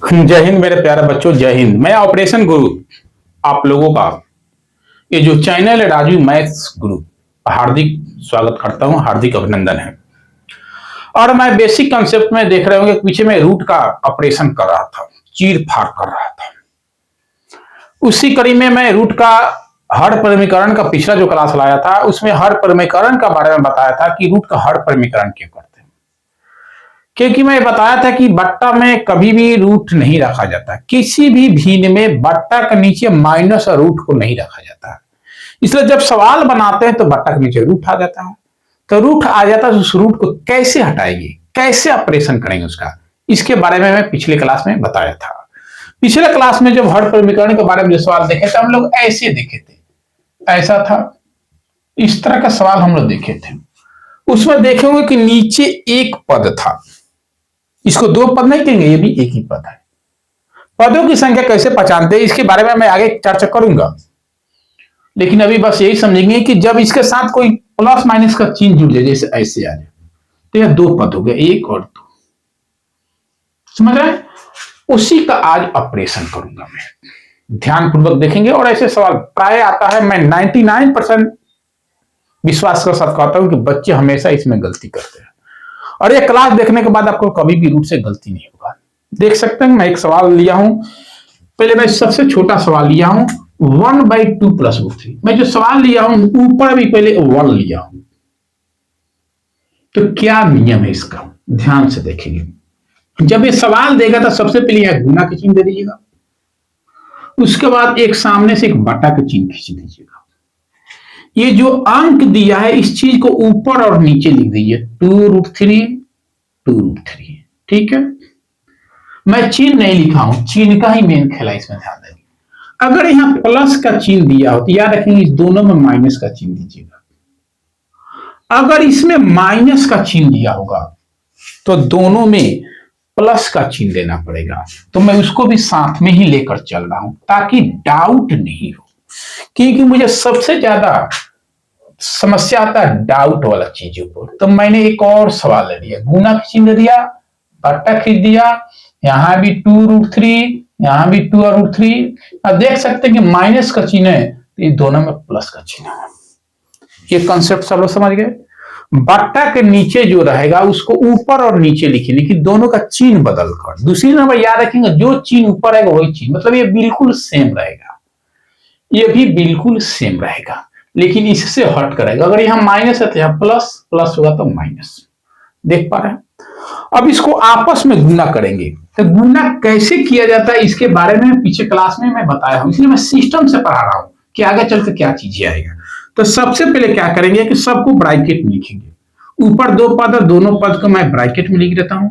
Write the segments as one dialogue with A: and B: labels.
A: जय हिंद मेरे प्यारे बच्चों, जय हिंद। मैं ऑपरेशन गुरु आप लोगों का ये जो चैनल है राजू मैथ्स गुरु, हार्दिक स्वागत करता हूं, हार्दिक अभिनंदन है। और मैं बेसिक कंसेप्ट में देख रहे होंगे, पीछे में रूट का ऑपरेशन कर रहा था, चीर फाड़ कर रहा था। उसी कड़ी में मैं रूट का हर परिमीकरण का पिछला जो क्लास लाया था उसमें हर परिमीकरण का बारे में बताया था कि रूट का हर परिमीकरण क्यों करते हैं। क्योंकि मैं बताया था कि बट्टा में कभी भी रूट नहीं रखा जाता, किसी भी भिन्न में बट्टा के नीचे माइनस और रूट को नहीं रखा जाता। इसलिए जब सवाल बनाते हैं तो बट्टा के नीचे रूट आ जाता है। तो रूट आ जाता है तो उस रूट को कैसे हटाएंगे, कैसे ऑपरेशन करेंगे उसका, इसके बारे में मैं पिछले क्लास में बताया था। पिछले क्लास में जब हर समीकरण के बारे में जो सवाल देखे थे हम लोग ऐसे देखे थे, ऐसा था, इस तरह का सवाल हम लोग देखे थे। उसमें देखेंगे कि नीचे एक पद था, इसको दो पद नहीं कहेंगे, ये भी एक ही पद है। पदों की संख्या कैसे पहचानते हैं इसके बारे में मैं आगे चर्चा करूंगा, लेकिन अभी बस यही समझेंगे कि जब इसके साथ कोई प्लस माइनस का चिन्ह जुड़ जाए, जैसे ऐसे आ जाए, तो यह दो पद हो गए, एक और दो। समझ रहे हैं? उसी का आज ऑपरेशन करूंगा मैं, ध्यानपूर्वक देखेंगे। और ऐसे सवाल प्राय आता है, मैं 99% विश्वास के साथ कहता हूं कि बच्चे हमेशा इसमें गलती करते हैं, और ये क्लास देखने के बाद आपको कभी भी रूट से गलती नहीं होगा। देख सकते हैं, मैं एक सवाल लिया हूं, पहले मैं सबसे छोटा सवाल लिया हूं 1/2 प्लस रूट 3। मैं जो सवाल लिया हूं ऊपर भी पहले 1 लिया हूं। तो क्या नियम है इसका, ध्यान से देखेंगे। जब ये सवाल देगा तो सबसे पहले यह गुना के चिन्ह दे दीजिएगा, उसके बाद एक सामने से एक बटा के चिन्ह खींच दीजिएगा। ये जो अंक दिया है इस चीज को ऊपर और नीचे लिख दीजिए, 2√3 2√3। ठीक है, मैं चिन्ह नहीं लिखा हूं, चिन्ह का ही मेन खेला, इसमें ध्यान देंगे। अगर यहां प्लस का चिन्ह दिया हो तो याद रखेंगे इस दोनों में माइनस का चिन्ह दीजिएगा। अगर इसमें माइनस का चिन्ह दिया होगा तो दोनों में प्लस का चिन्ह देना पड़ेगा। तो मैं उसको भी साथ में ही लेकर चल रहा हूं ताकि डाउट नहीं हो, क्योंकि मुझे सबसे ज्यादा समस्या आता है डाउट वाला चीजों पर। तो मैंने एक और सवाल ले लिया, गुना का चिन्ह दिया, बट्टा खींच दिया, यहां भी 2√3, यहां भी 2√3। अब देख सकते हैं कि माइनस का चिन्ह है तो ये दोनों में प्लस का चिन्ह है। ये कॉन्सेप्ट सब लोग समझ गए। बट्टा के नीचे जो रहेगा उसको ऊपर और नीचे लिखिए, लेकिन दोनों का चिन्ह बदल कर। दूसरी नंबर याद रखेंगे, जो चिन्ह ऊपर रहेगा वही चिन्ह, मतलब ये बिल्कुल सेम रहेगा, ये भी बिल्कुल सेम रहेगा, लेकिन इससे हट करेगा। अगर यहां माइनस है तो यहां प्लस, प्लस होगा तो माइनस। देख पा रहे हैं? अब इसको आपस में गुना करेंगे। तो गुना कैसे किया जाता है इसके बारे में पीछे क्लास में मैं बताया हूं, इसलिए मैं सिस्टम से पढ़ा रहा हूं कि आगे चलकर क्या चीज आएगा। तो सबसे पहले क्या करेंगे कि सबको ब्रैकेट में लिखेंगे। ऊपर दो पद है, दोनों पद को मैं ब्रैकेट में लिख देता हूं,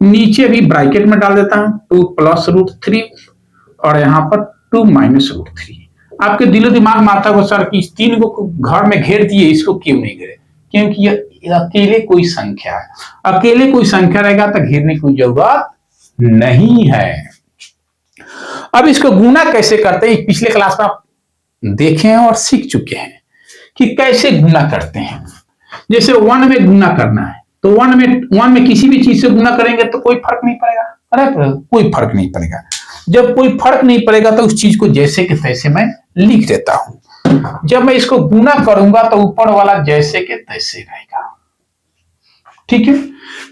A: नीचे भी ब्रैकेट में डाल देता हूं 2 + √3 और यहां पर 2 - √3। आपके दिलो दिमाग में आता है सर कि इस तीन को घर में घेर दिए, इसको क्यों नहीं घेरे? क्योंकि ये अकेले कोई संख्या है, अकेले कोई संख्या रहेगा तो घेरने की कोई जरूरत नहीं है। अब इसको गुना कैसे करते हैं पिछले क्लास में आप देखे हैं और सीख चुके हैं कि कैसे गुना करते हैं। जैसे 1 में गुना करना है तो 1 में किसी भी चीज से गुना करेंगे तो कोई फर्क नहीं पड़ेगा। अरे कोई फर्क नहीं पड़ेगा। जब कोई फर्क नहीं पड़ेगा तो उस चीज को जैसे के तैसे मैं लिख देता हूं। जब मैं इसको गुना करूंगा तो ऊपर वाला जैसे के तैसे रहेगा। ठीक है,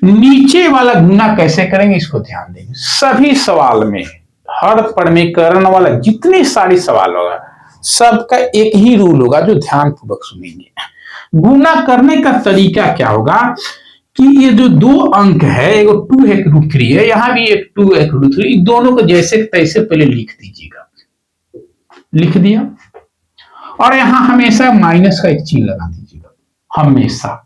A: नीचे वाला गुना कैसे करेंगे इसको ध्यान देंगे। सभी सवाल में हर परिमीकरण वाला जितने सारे सवाल होगा सबका एक ही रूल होगा जो ध्यानपूर्वक सुनेंगे। गुना करने का तरीका क्या होगा कि ये जो दो अंक है, एक 2 एक √3 है, यहां भी एक 2 एक √3, दोनों को जैसे तैसे पहले लिख दीजिएगा। लिख दिया और यहां हमेशा माइनस का एक चिन्ह लगा दीजिएगा। हमेशा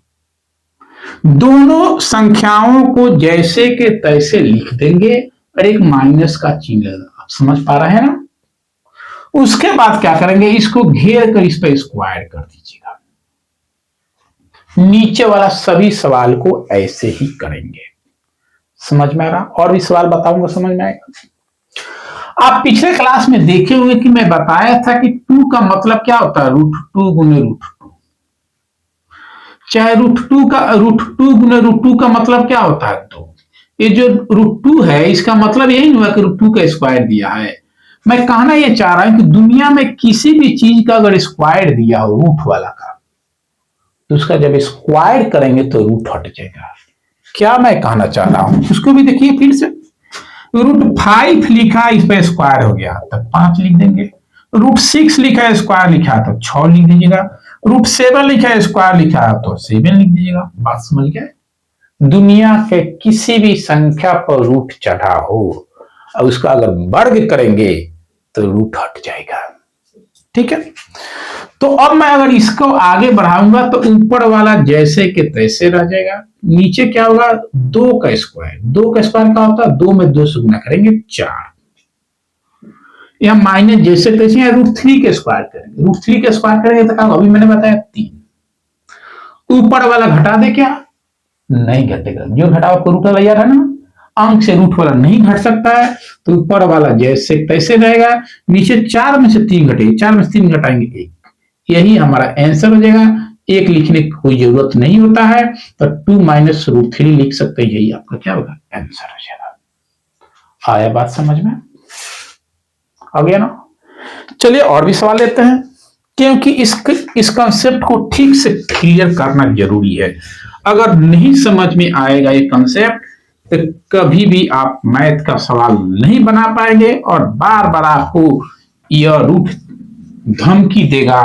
A: दोनों संख्याओं को जैसे के तैसे लिख देंगे और एक माइनस का चिन्ह लगा। आप समझ पा रहे हैं ना? उसके बाद क्या करेंगे, इसको घेर कर इस पर स्क्वायर कर दीजिएगा। नीचे वाला सभी सवाल को ऐसे ही करेंगे। समझ में आ रहा? और भी सवाल बताऊंगा, समझ में आएगा। आप पिछले क्लास में देखे हुए कि मैं बताया था कि 2 का मतलब क्या होता है, √2 गुने √2। चाहे √2 गुने √2 का मतलब क्या होता है 2, ये जो √2 है इसका मतलब यही नहीं हुआ कि √2 का स्क्वायर दिया है। मैं कहना ये चाह रहा हूं कि दुनिया में किसी भी चीज का अगर स्क्वायर दिया हो रूट वाला का, तो उसका जब स्क्वायर करेंगे तो रूट हट जाएगा। क्या मैं कहना चाह रहा हूं उसको भी देखिए फिर से। √5 लिखा इस पे स्क्वायर हो गया तब 5 लिख देंगे। √6 लिखा है स्क्वायर लिखा है तो 6 लिख दीजिएगा। √7 लिखा है स्क्वायर लिखा है तो 7 लिख दीजिएगा। बात समझ गए। दुनिया के किसी भी संख्या पर रूट चढ़ा हो और उसका अगर वर्ग करेंगे तो रूट हट जाएगा। ठीक है, तो अब मैं अगर इसको आगे बढ़ाऊंगा तो ऊपर वाला जैसे के तैसे रह जाएगा। नीचे क्या होगा, 2 का स्क्वायर। 2 का स्क्वायर क्या होता है, 2 में 2 से गुना करेंगे 4। या माइनस जैसे तैसे या √3 के स्क्वायर करेंगे। √3 के स्क्वायर करेंगे तो क्या, अभी मैंने बताया 3। ऊपर वाला घटा दे क्या, नहीं घटेगा। जो घटा आपको रूट वाला याद है ना, अंक से रूट वाला नहीं घट सकता है, तो ऊपर वाला जैसे तैसे रहेगा। नीचे 4 में से 3 घटेगी, 4 में से 3 घटाएंगे 1। यही हमारा आंसर हो जाएगा। 1 लिखने की कोई जरूरत नहीं होता है, तो 2 माइनस √3 लिख सकते हैं। यही आपका क्या होगा, आंसर हो जाएगा। आया बात समझ में, आ गया ना। चलिए और भी सवाल लेते हैं, क्योंकि इस कंसेप्ट को ठीक से क्लियर करना जरूरी है। अगर नहीं समझ में आएगा ये कंसेप्ट तो कभी भी आप मैथ का सवाल नहीं बना पाएंगे, और बार बार आपको यह रूट धमकी देगा,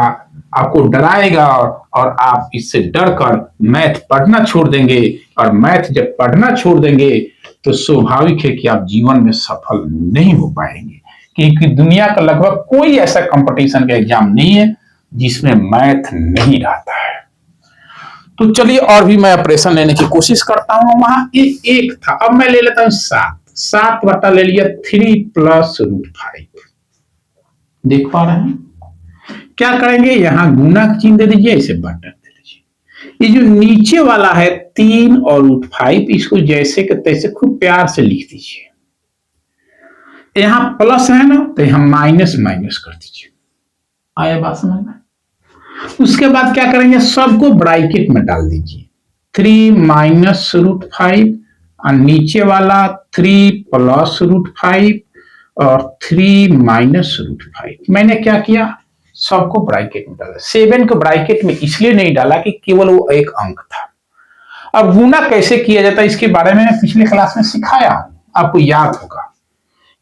A: आपको डराएगा, और आप इससे डरकर मैथ पढ़ना छोड़ देंगे। और मैथ जब पढ़ना छोड़ देंगे तो स्वाभाविक है कि आप जीवन में सफल नहीं हो पाएंगे, क्योंकि दुनिया का लगभग कोई ऐसा कंपटीशन का एग्जाम नहीं है जिसमें मैथ नहीं रहता है। तो चलिए और भी मैं ऑपरेशन लेने की कोशिश करता हूं। वहां एक था, अब मैं ले लेता हूं 7। 7 बटा ले लिया 3 प्लस √5। देख पा रहे हैं, क्या करेंगे, यहां गुना चिन्ह दे दीजिए, इसे बटा दे दीजिए। ये जो नीचे वाला है 3 और √5, इसको जैसे के तैसे खूब प्यार से लिख दीजिए। यहां प्लस है ना, तो यहां माइनस माइनस कर दीजिए। आया बात समझ में। उसके बाद क्या करेंगे, सबको ब्रैकेट में डाल दीजिए। 3 माइनस √5 और नीचे वाला 3 प्लस √5 और 3 माइनस √5। मैंने क्या किया, सबको ब्रैकेट में डाला। 7 को ब्रैकेट में इसलिए नहीं डाला कि केवल वो एक अंक था। अब गुना कैसे किया जाता है इसके बारे में पिछले क्लास में सिखाया, आपको याद होगा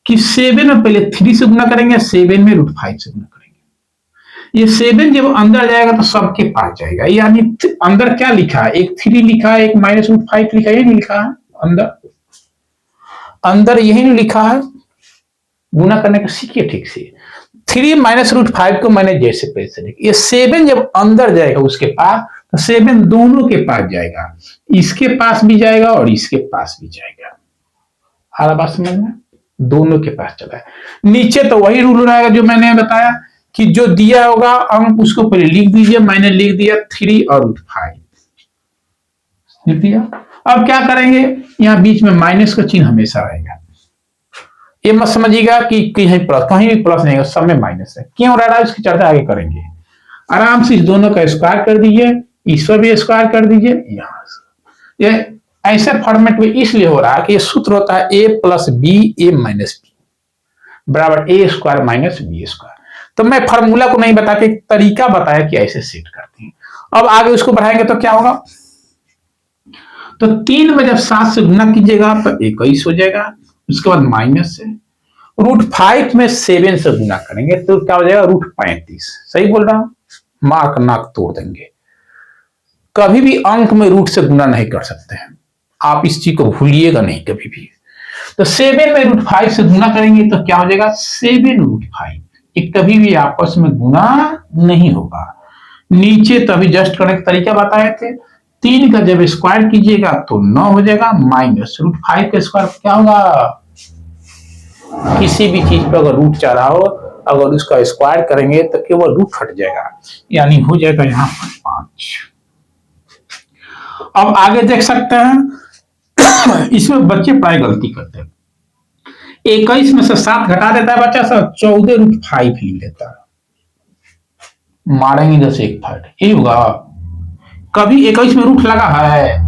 A: कि 7 में पहले 3 से गुना करेंगे, 7 में √5 से गुना करेंगे। ये 7 जब अंदर जाएगा तो सबके पास जाएगा। यानी अंदर क्या लिखा है, एक 3 लिखा है, एक माइनस √5 लिखा है, ये नहीं लिखा है अंदर, अंदर यही नहीं लिखा है। गुना करने का सीखिए ठीक से। 3 माइनस √5 को मैंने जैसे पैसे लिखा, ये 7 जब अंदर जाएगा उसके पास, तो 7 दोनों के पास जाएगा, इसके पास भी जाएगा और इसके पास भी जाएगा। हर बात समझ में, दोनों के पास चला है। नीचे तो वही रूल रहेगा जो मैंने बताया कि जो दिया होगा अंक उसको पहले लिख दीजिए। मैंने लिख दिया 3 और √5 लिख दिया। अब क्या करेंगे, यहां बीच में माइनस का चिन्ह हमेशा रहेगा। ये मत समझिएगा कि कहीं भी प्लस नहीं है, सब में माइनस है। क्यों रह रहा है इसकी चर्चा आगे करेंगे। आराम से इस दोनों का स्क्वायर कर दीजिए, इस पर भी स्क्वायर कर दीजिए। यहां से ये ऐसे फॉर्मेट में इसलिए हो रहा है कि ये सूत्र होता है a plus B A minus B बराबर a² माइनस b²। तो मैं फार्मूला को नहीं बता के तरीका बताया कि ऐसे सेट करते हैं। अब आगे उसको बढ़ाएंगे तो क्या होगा, तो 3 में जब 7 से गुना कीजिएगा तो 21 हो जाएगा। उसके बाद माइनस से √5 में 7 से गुना करेंगे तो क्या हो जाएगा, √35। सही बोल रहा हूं, मार्क नाक तोड़ देंगे। कभी भी अंक में रूट से गुना नहीं कर सकते हैं, आप इस चीज को भूलिएगा नहीं कभी भी। तो 7 में √5 से गुना करेंगे तो क्या हो जाएगा, 7√5। ये कभी भी आपस में गुना नहीं होगा। नीचे तो अभी जस्ट करने का तरीका बताए थे। 3 का जब स्क्वायर कीजिएगा तो 9 हो जाएगा, माइनस √5 का स्क्वायर क्या होगा, किसी भी चीज पर अगर रूट चाह रहा हो, अगर उसका स्क्वायर करेंगे तो केवल रूट हट जाएगा, यानी हो जाएगा यहां पर 5। अब आगे देख सकते हैं इसमें बच्चे प्राय गलती करते हैं। 21 में से 7 घटा देता है बच्चा सब, 14√5 लिख लेता है। मारेंगे 10 एक फाइट, यही होगा। कभी 21 में रूट लगा है,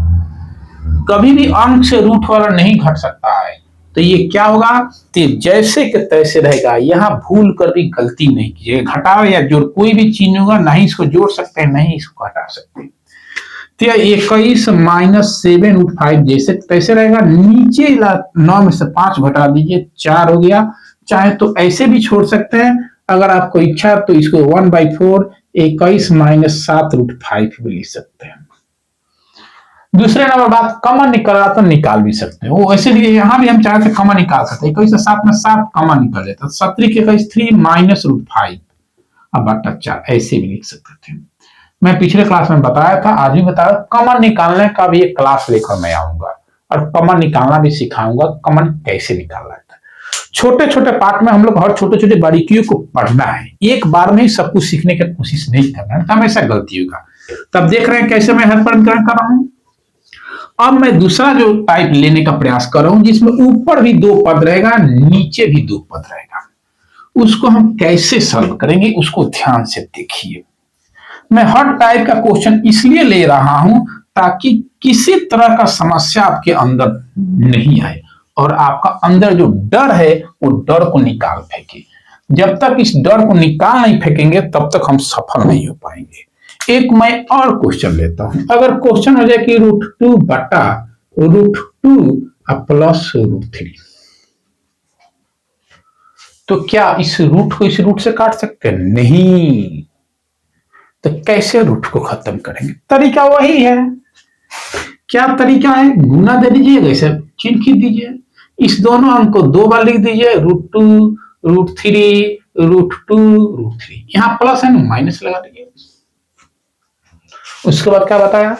A: कभी भी अंक से रूट वाला नहीं घट सकता है। तो ये क्या होगा, तो जैसे कि तैसे रहेगा, यहाँ भूल कर भी गलती नहीं कीजिएगा। घटाओ या जोड़ कोई भी चीज होगा, नहीं इसको जोड़ सकते हैं नहीं इसको घटा सकते। तो 21 -7 √5 जैसे तैसे रहेगा। नीचे 9 में से 5 घटा दीजिए, 4 हो गया। चाहे तो ऐसे भी छोड़ सकते हैं, अगर आपको इच्छा तो इसको 1/4 21 -7 √5 भी लिख सकते हैं। दूसरे नंबर बात, कॉमन निकल रहा तो निकाल भी सकते हैं, वो ऐसे भी यहां भी हम चाहे तो कॉमन निकाल सकते हैं। 21 से 7 में 7 कॉमन निकल जाता है, 17 के 21 3 -√5 अब बटा 4 ऐसे भी लिख सकते थे। मैं पिछले क्लास में बताया था, आज भी बताया, कॉमन निकालने का भी एक क्लास लेकर मैं आऊंगा और कॉमन निकालना भी सिखाऊंगा, कॉमन कैसे निकालना है। छोटे छोटे पार्ट में हम लोग हर छोटे छोटे बारीकियों को पढ़ना है, एक बार में ही सब कुछ सीखने की कोशिश नहीं करना है, हमेशा गलती होगा। तब देख रहे हैं कैसे मैं हर पर कर रहा हूं। अब मैं दूसरा जो टाइप लेने का प्रयास कर रहा हूं, जिसमें ऊपर भी 2 पद रहेगा, नीचे भी 2 पद रहेगा। उसको हम कैसे सॉल्व करेंगे उसको ध्यान से देखिए। मैं हर टाइप का क्वेश्चन इसलिए ले रहा हूं ताकि किसी तरह का समस्या आपके अंदर नहीं आए और आपका अंदर जो डर है वो डर को निकाल फेंके। जब तक इस डर को निकाल नहीं फेंकेंगे तब तक हम सफल नहीं हो पाएंगे। एक मैं और क्वेश्चन लेता हूं। अगर क्वेश्चन हो जाए कि √2 बटा √2 प्लस √3, तो क्या इस रूट को इस रूट से काट सकते हैं? नहीं। तो कैसे रूट को खत्म करेंगे? तरीका वही है। क्या तरीका है? गुना दे दीजिए, ऐसे चिन्ह खींच दीजिए, इस दोनों अंक को 2 बार लिख दीजिए, √2 √3 √2 √3, यहां प्लस है ना माइनस लगा दीजिए। उसके बाद क्या बताया,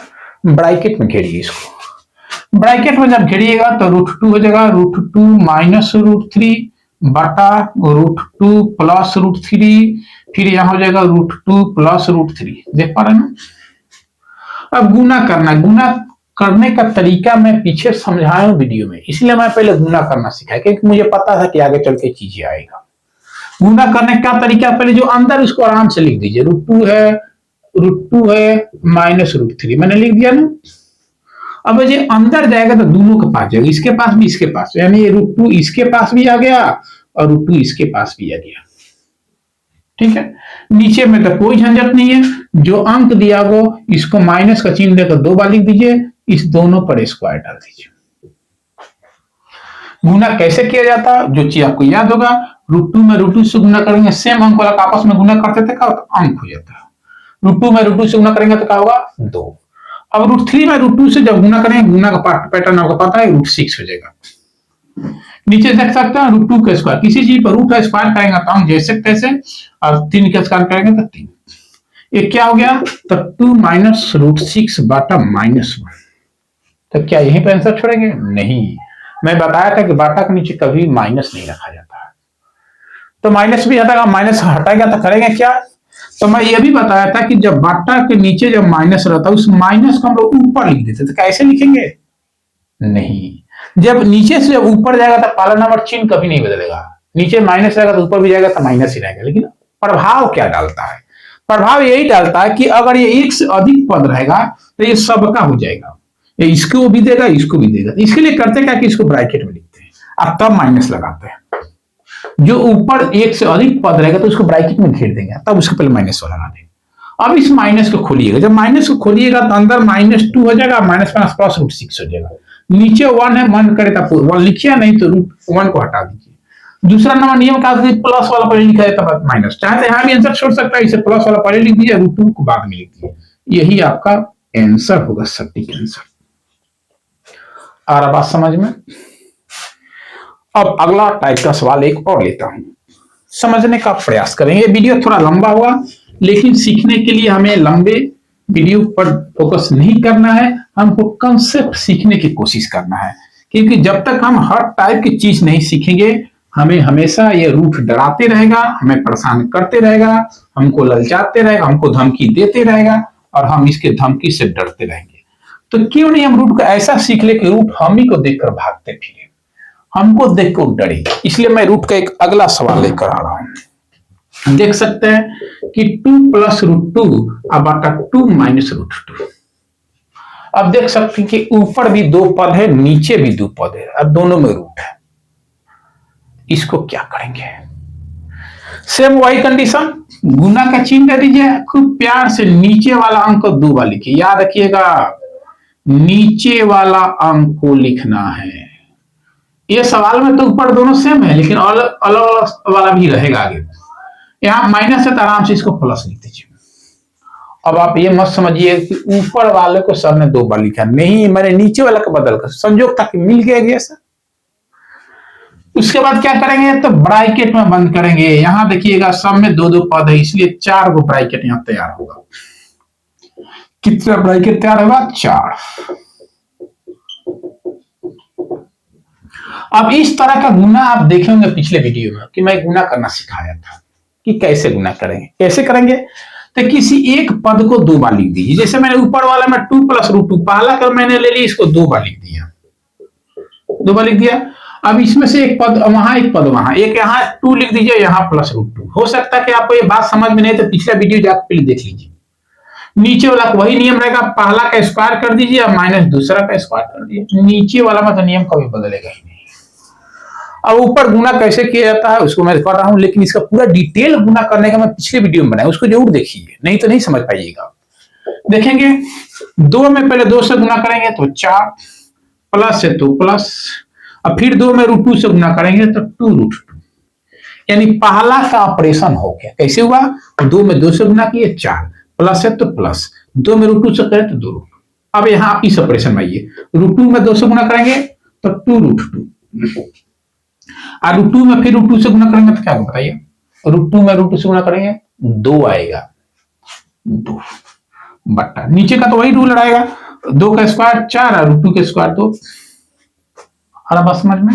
A: ब्रैकेट में घेरिए इसको। ब्रैकेट में जब घेरिएगा तो √2 हो जाएगा √2 माइनस √3 बटा √2 प्लस √3, फिर यहां हो जाएगा √2 प्लस √3। देख पा रहे हैं ना। अब गुना करना, गुना करने का तरीका मैं पीछे समझाया हूं वीडियो में, इसलिए मैं पहले गुना करना सिखाया क्योंकि मुझे पता था कि आगे चल के चीजें आएगा। गुना करने का तरीका, पहले जो अंदर उसको आराम से लिख दीजिए। √2 है माइनस √3 मैंने लिख दिया ना। अब ये अंदर जाएगा तो दोनों के पास जाएगा, इसके पास भी इसके पास, यानी ये √2 इसके पास भी आ गया और √2 इसके पास भी आ गया। ठीक है, नीचे में तो कोई झंझट नहीं है, जो अंक दिया हो इसको माइनस का चिन्ह देकर 2 बार लिख दीजिए, इस दोनों पर स्क्वायर डाल दीजिए। गुना कैसे किया जाता है, जो चीज आपको याद होगा, √2 में √2 से गुना करेंगे, सेम अंक वाला आपस में गुना करते थे, क्या अंक हो जाता है। √2 में √2 से गुना करेंगे तो क्या होगा 2। अब √3 में √2 से जब गुना करेंगे, गुना का पैटर्न आपको पता है, √6 हो जाएगा। नीचे देख सकते हैं √2 का स्क्वायर, किसी चीज पर रूट का स्क्वायर करेंगे तो हम जैसे तैसे, और 3 का स्क्वायर करेंगे तो 3। ये क्या हो गया, तो 2 माइनस √6 बटा -1। तो क्या यहीं पर आंसर छोड़ेंगे? नहीं, मैं बताया था कि बाटा के नीचे कभी माइनस नहीं रखा जाता है। तो माइनस भी हटेगा, माइनस हटाएगा तो करेंगे क्या, तो मैं ये भी बताया था कि जब बाटा के नीचे जब माइनस रहता है, उस माइनस को हम लोग ऊपर लिख देते, तो कैसे लिखेंगे? नहीं, जब नीचे से जब ऊपर जाएगा तो पहला नंबर चिन्ह कभी नहीं बदलेगा, नीचे माइनस रहेगा तो ऊपर भी जाएगा तो माइनस ही रहेगा। लेकिन प्रभाव क्या डालता है? प्रभाव यही डालता है कि अगर ये एक से अधिक पद रहेगा तो ये सबका हो जाएगा, ये इसको भी देगा इसको भी देगा। इसके लिए करते क्या कि इसको ब्रैकेट में लिखते हैं और तब माइनस लगाते हैं। जो ऊपर एक से अधिक पद रहेगा तो उसको ब्रैकेट में घेर देंगे, तब उसके पहले माइनस वाला लगा देंगे। अब इस माइनस को खोलिएगा, जब माइनस को खोलिएगा तो अंदर -2 हो जाएगा, माइनस प्लस √6 हो जाएगा। नीचे 1 है, मन करे तो 1 लिखिए, नहीं तो √1 को हटा दीजिए। दूसरा नंबर नियम का प्लस वाला पहले लिखा है तब माइनस, चाहे तो यहाँ भी आंसर छोड़ सकता है, इसे प्लस वाला पहले लिख दीजिए, √2 को बाद में लिख दीजिए। यही आपका आंसर होगा, सटीक आंसर। आ रहा बात समझ में? अब अगला टाइप का सवाल एक और लेता हूं, समझने का प्रयास करेंगे। वीडियो थोड़ा लंबा हुआ, लेकिन सीखने के लिए हमें लंबे वीडियो पर फोकस नहीं करना है, हमको कंसेप्ट सीखने की कोशिश करना है। क्योंकि जब तक हम हर टाइप की चीज नहीं सीखेंगे, हमें हमेशा ये रूट डराते रहेगा, हमें परेशान करते रहेगा, हमको ललचाते रहेगा, हमको धमकी देते रहेगा और हम इसके धमकी से डरते रहेंगे। तो क्यों नहीं हम रूट को ऐसा सीख ले कि रूट हम ही को देखकर भागते फिरे, हमको देख कर डरे। इसलिए मैं रूट का एक अगला सवाल लेकर आ रहा हूं। देख सकते हैं कि 2 + √2 बटा 2 - √2। अब देख सकते हैं कि ऊपर भी दो पद है, नीचे भी दो पद है, अब दोनों में रूट है। इसको क्या करेंगे? सेम वही कंडीशन, गुना का चिन्ह दे दीजिए, खूब प्यार से नीचे वाला अंक को 2 बार लिखिए। याद रखिएगा, नीचे वाला अंक को लिखना है। ये सवाल में तो ऊपर दोनों सेम है, लेकिन अलग अलग वाला भी रहेगा आगे। यहां माइनस है तो आराम से इसको प्लस लिख दीजिए। अब आप ये मत समझिए कि ऊपर वाले को सर ने 2 बार लिखा, नहीं, मैंने नीचे वाला को बदल कर संयोग तक मिल गया जैसा। उसके बाद क्या करेंगे? तो ब्रैकेट में बंद करेंगे। यहां देखिएगा सब में 2 2 पद है, इसलिए 4 गो ब्रैकेट यहां तैयार होगा। कितना ब्रैकेट तैयार होगा? 4। अब इस तरह का गुना आप देखेंगे पिछले वीडियो में कि मैं गुना करना सिखाया था कि कैसे गुना करेंगे। कैसे करेंगे? तो किसी एक पद को 2 बार लिख दीजिए। जैसे मैंने ऊपर वाला में 2 + √2 पहला कर मैंने ले लिया, इसको 2 बार लिख दिया, 2 बार लिख दिया। अब इसमें से एक पद वहां, एक पद वहां, एक यहाँ 2 लिख दीजिए, यहाँ +√2। हो सकता है कि आपको ये बात समझ में नहीं तो पिछला वीडियो जाकर पहले देख लीजिए। नीचे वाला वही नियम रहेगा, पहला का स्क्वायर कर दीजिए और माइनस दूसरा का स्क्वायर कर दीजिए। नीचे वाला में तो नियम कभी बदलेगा ही नहीं। अब ऊपर गुना कैसे किया जाता है उसको मैं कर रहा हूं, लेकिन इसका पूरा डिटेल गुना करने का मैं पिछले वीडियो में बनाया, उसको जरूर देखिए, नहीं तो नहीं समझ पाइएगा। देखेंगे 2 में पहले 2 से गुना करेंगे तो 4, प्लस है तो प्लस, और फिर 2 में √2 से गुना करेंगे तो 2√2, यानी पहला का ऑपरेशन हो गया। कैसे हुआ? 2 में 2 से गुना किए 4, प्लस है तो प्लस, 2 में √2 से करें तो 2√2। अब यहाँ इस ऑपरेशन में आइए, √2 में 2 से गुना करेंगे तो 2√2, और √2 में फिर √2 से गुना करेंगे तो क्या बताइए? √2 में √2 से गुना करेंगे 2 आएगा, 2 बट्टा नीचे का तो वही रूल रहेगा, 2 का स्क्वायर 4 और √2 का स्क्वायर 2। और बस समझ में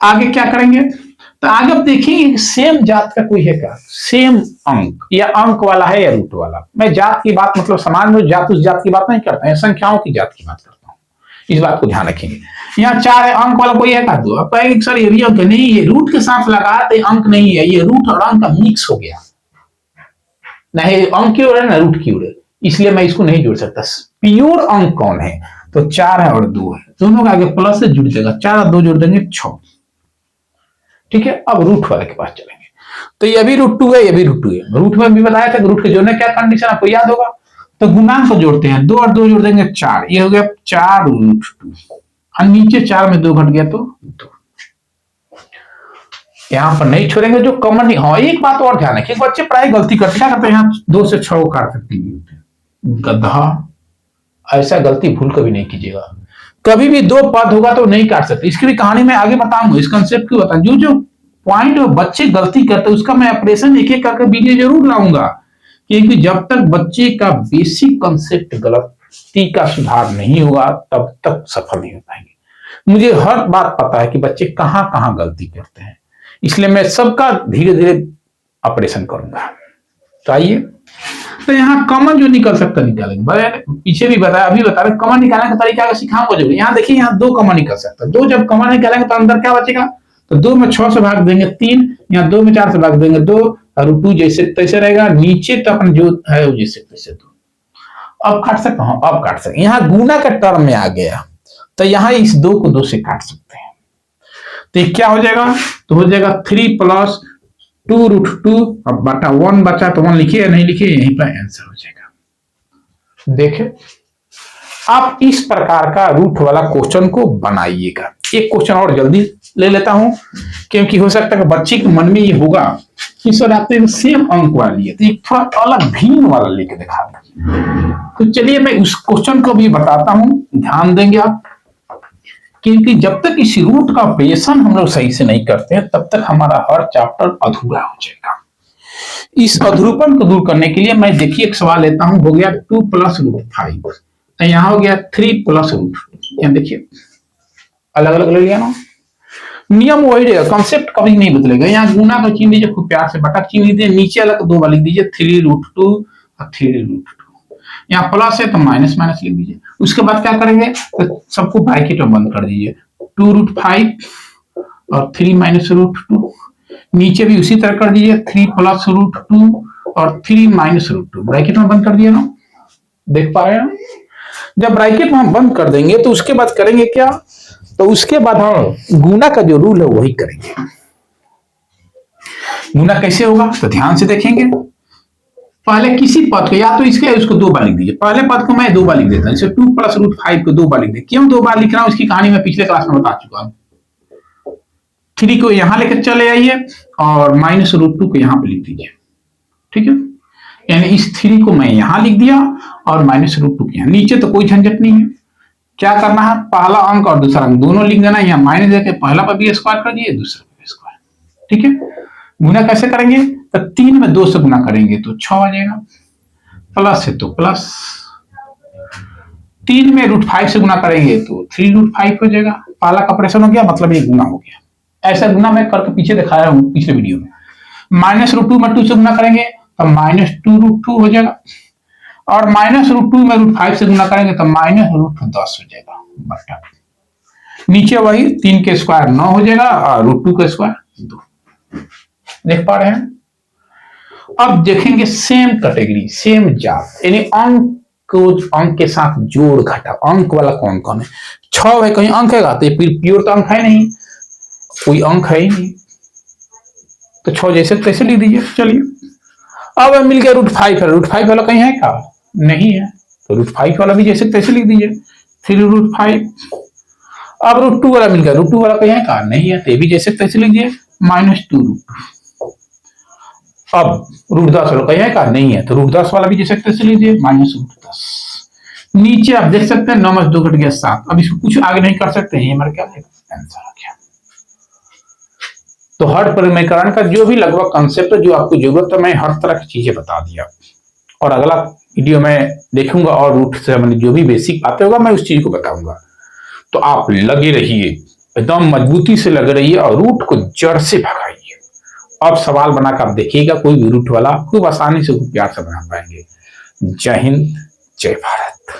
A: आगे क्या करेंगे? तो आगे अब देखिए सेम जात का कोई है क्या? सेम अंक, या अंक वाला है या रूट वाला। मैं जात की बात मतलब समाज में जात उस जात की बात नहीं करता है, संख्याओं की जात की बात करता हूँ, इस बात को ध्यान रखेंगे। यहाँ 4 है, अंक वाला कोई है क्या? 2। अब कहेंगे सर ये भी अंक नहीं, ये रूट के साथ लगा तो अंक नहीं है, ये रूट और अंक का मिक्स हो गया, नहीं अंक की ओर है ना रूट की ओर है, इसलिए मैं इसको नहीं जोड़ सकता। प्योर अंक कौन है? तो 4 है और 2 है, दोनों का आगे प्लस से जुड़ जाएगा, 4 और 2 जोड़ देंगे 6। ठीक है, अब रूट वाले के पास चलेंगे। तो ये भी √2 है, ये भी √2 है। रूट में भी बताया था कि रूट के जोड़ने क्या कंडीशन आपको याद होगा, तो गुणांक को जोड़ते हैं, 2 और 2 जोड़ देंगे 4, ये हो गया 4√2, और नीचे 4 में 2 घट गया तो 2। यहां पर नहीं छोड़ेंगे जो कॉमन नहीं। हाँ एक बात और ध्यान रखिए, बच्चे प्राय गलती करते क्या करते हैं, यहाँ 2 से 6 काट सकते हैं, गधा, ऐसा गलती भूल कभी नहीं कीजिएगा। कभी भी 2 पद होगा तो नहीं काट सकते, इसकी भी कहानी मैं आगे बताऊंगा, इस कंसेप्ट को बताऊंगा। जो जो पॉइंट बच्चे गलती करते हैं उसका मैं ऑपरेशन एक एक करके वीडियो जरूर लाऊंगा, क्योंकि जब तक बच्चे का बेसिक कंसेप्ट गलती का सुधार नहीं होगा तब तक सफल नहीं हो पाएंगे। मुझे हर बात पता है कि बच्चे कहां कहां गलती करते हैं, इसलिए मैं सबका धीरे धीरे ऑपरेशन करूंगा। तो आइए, तो यहाँ कॉमन जो निकल सकता निकालेंगे, पीछे भी बताया अभी बता रहे, कॉमन निकालने का तरीका सिखाऊंगा जरूर। यहाँ देखिए यहाँ 2 कॉमन निकल सकता है, 2 जब कॉमन निकालेंगे तो अंदर क्या बचेगा, तो 2 में 6 से भाग देंगे 3, यहाँ 2 में 4 से भाग देंगे 2, और √2 जैसे तैसे रहेगा, नीचे तो अपन जो है वो जैसे तैसे 2। अब काट सकता हूँ, अब काट सकते, यहाँ गुना का टर्म में आ गया तो यहाँ इस 2 को 2 से काट सकते हैं, तो क्या हो जाएगा, तो हो जाएगा 3 + 2√2, अब बटा 1 बचा तो 1 लिखिए या नहीं लिखिए, यहीं पर आंसर हो जाएगा। देखें आप इस प्रकार का रूट वाला क्वेश्चन को बनाइएगा। एक क्वेश्चन और जल्दी ले लेता हूं, क्योंकि हो सकता है कि बच्चे के मन में ये होगा कि सर आपने सेम अंक वाली है, तो एक थोड़ा अलग भिन्न वाला लेके दिखा। तो चलिए मैं उस क्वेश्चन को भी बताता हूं, ध्यान देंगे आप, क्योंकि जब तक इस रूट का ऑपरेशन हम लोग सही से नहीं करते हैं तब तक हमारा हर चैप्टर अधूरा हो जाएगा। इस अधूरापन को दूर करने के लिए मैं देखिए एक सवाल लेता हूं, हो गया 2 + √5, तो यहाँ हो गया 3 + √2, यहाँ देखिए अलग अलग ले लिया ना, नियम वही रहेगा, कॉन्सेप्ट कभी नहीं बदलेगा। यहाँ गुना का चिन्ह लीजिए, खूब प्यार से बटा चिन्ह लीजिए, नीचे अलग 2 बार लिख दीजिए 3√2 और 3√2, यहाँ प्लस है तो माइनस माइनस लिख दीजिए। उसके बाद क्या करेंगे, तो सबको ब्रैकेट में बंद कर दीजिए, 2√5 और 3 - √2, नीचे भी उसी तरह कर दीजिए 3 + √2 और 3 - √2, ब्रैकेट में बंद कर दिया ना, देख पा रहे हैं। जब ब्रैकेट में हम बंद कर देंगे तो उसके बाद करेंगे क्या, तो उसके बाद हम गुना का जो रूल है वही करेंगे। गुना कैसे होगा तो ध्यान से देखेंगे। पहले किसी पद को या तो इसके उसको 2 बार लिख दीजिए। पहले पद को मैं 2 बार लिख देता हूं, जैसे 2 + √5 को 2 बार लिख दे। क्यों 2 बार लिख रहा हूं, इसकी कहानी मैं पिछले क्लास में बता चुका हूं। 3 को यहां लेकर चले आइए और -√2 को यहां पे लिख दीजिए, ठीक है। यानी इस 3 को मैं यहां लिख दिया और -√2 को यहां। नीचे तो कोई झंझट नहीं है। क्या करना है, पहला अंक और दूसरा अंक दोनों लिख देना। यहाँ माइनस देके पहला पर भी स्क्वायर कर दिए, दूसरा पर भी स्क्वायर, ठीक है। गुना कैसे करेंगे, तो 3 में 2 से गुना करेंगे तो 6 आ जाएगा, प्लस है तो प्लस। 3 में √5 से गुना करेंगे तो 3√5 हो जाएगा। पहला का ऑपरेशन हो गया, मतलब ये गुना हो गया। ऐसा गुना मैं करके पीछे दिखाया हूं पिछले वीडियो में। -√2 में 2 से गुना करेंगे तो -2√2 हो जाएगा, और -√2 में √5 से गुना करेंगे तो -√10 हो जाएगा बटा। नीचे वही 3 के स्क्वायर 9 हो जाएगा और √2 का स्क्वायर 2। देख पा रहे हैं। अब देखेंगे सेम कैटेगरी, सेम जात, यानी अंक को अंक के साथ जोड़ घटा। अंक वाला कौन कौन है, 6 है, कहीं अंक है तो ये प्योर तो अंक है नहीं, कोई अंक है ही नहीं, तो 6 जैसे तैसे लिख दीजिए। चलिए अब मिल गया √5 है, √5 वाला कहीं है क्या, नहीं है, तो √5 वाला भी जैसे तैसे लिख दीजिए 3√5। अब √2 वाला मिल गया, √2 वाला कहीं है क्या, नहीं है, तो ये भी जैसे तैसे लिख दिए -2√2। अब √10 वाला कहीं है क्या, नहीं है, तो √10 वाला भी जैसे तैसे लिख दिए -√10। नीचे आप देख सकते हैं 9 में 2 घट गया 7। अब इसको कुछ आगे नहीं कर सकते हैं, हमारा क्या आंसर आ गया। तो हर परिमेयकरण का जो भी लगभग कंसेप्ट जो आपको जरूरत है, मैं हर तरह की चीजें बता दिया। और अगला वीडियो में देखूंगा और रूट से संबंधित जो भी बेसिक बातें होगा मैं उस चीज को बताऊंगा। तो आप लगे रहिए, एकदम मजबूती से लगे रहिए और रूट को जड़ से भगाइए। अब सवाल बनाकर आप देखिएगा, कोई भी रूट वाला खूब आसानी से प्यार से बना पाएंगे। जय हिंद, जय भारत।